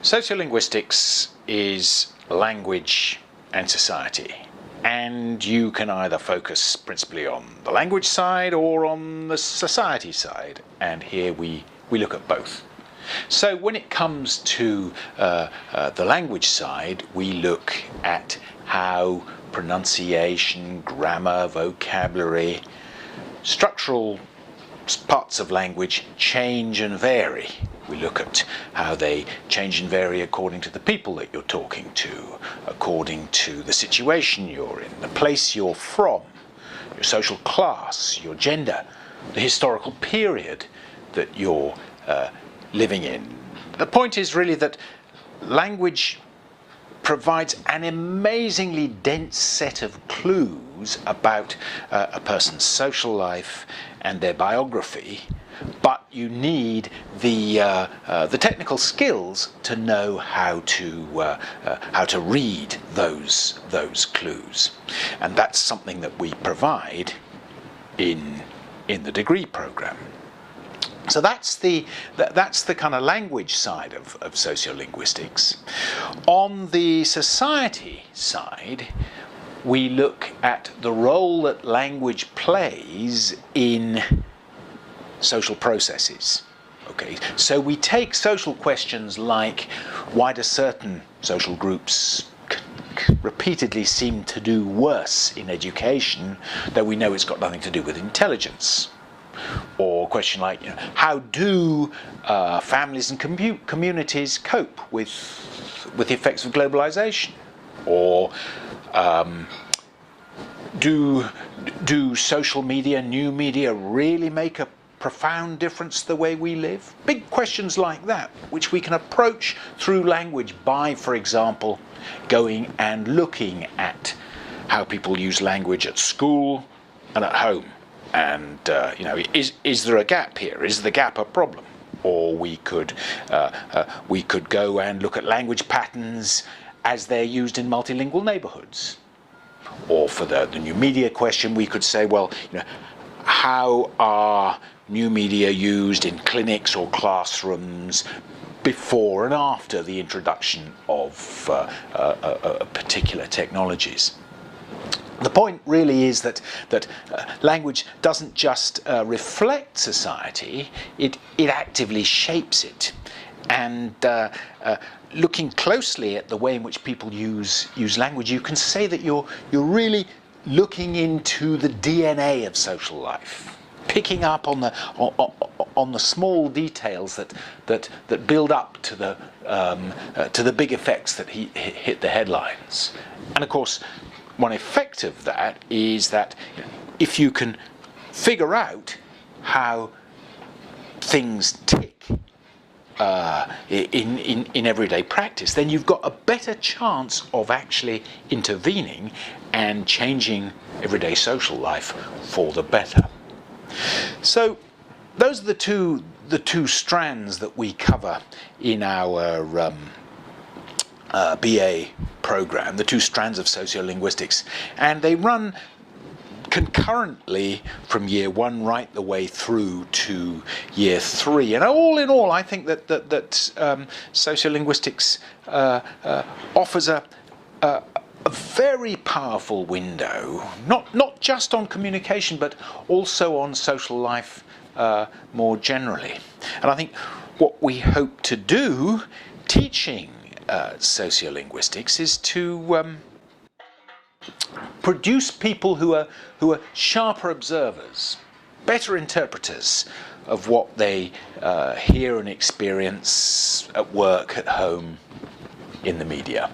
Sociolinguistics is language and society, and you can either focus principally on the language side or on the society side, and here we look at both. So when it comes to the language side, we look at how pronunciation, grammar, vocabulary, structural parts of language change and vary. We look at how they change and vary according to the people that you're talking to, according to the situation you're in, the place you're from, your social class, your gender, the historical period that you're living in. The point is really that language provides an amazingly dense set of clues about a person's social life and their biography, but you need the technical skills to know how to read those clues, and that's something that we provide in the degree program. So that's the kind of language side of sociolinguistics. On the society side, we look at the role that language plays in social processes. Okay, so we take social questions like, why do certain social groups repeatedly seem to do worse in education, though we know it's got nothing to do with intelligence? Or a question like, how do families and communities cope with the effects of globalization? Or do social media, new media, really make a profound difference the way we live? Big questions like that, which we can approach through language by, for example, going and looking at how people use language at school and at home. And is there a gap here? Is the gap a problem? Or we could go and look at language patterns as they're used in multilingual neighbourhoods. Or for the new media question, we could say, well, how are new media used in clinics or classrooms before and after the introduction of particular technologies? The point really is that language doesn't just reflect society, it actively shapes it. And looking closely at the way in which people use language, you can say that you're really looking into the DNA of social life, picking up on the small details that build up to the big effects that hit the headlines. And of course, one effect of that is that if you can figure out how things tick in everyday practice, then you've got a better chance of actually intervening and changing everyday social life for the better. So those are the two strands that we cover in our BA program, the two strands of sociolinguistics, and they run concurrently from year 1 right the way through to year 3. And all in all, I think that sociolinguistics offers a very powerful window, not just on communication, but also on social life more generally. And I think what we hope to do, teaching sociolinguistics, is to produce people who are sharper observers, better interpreters of what they hear and experience at work, at home, in the media.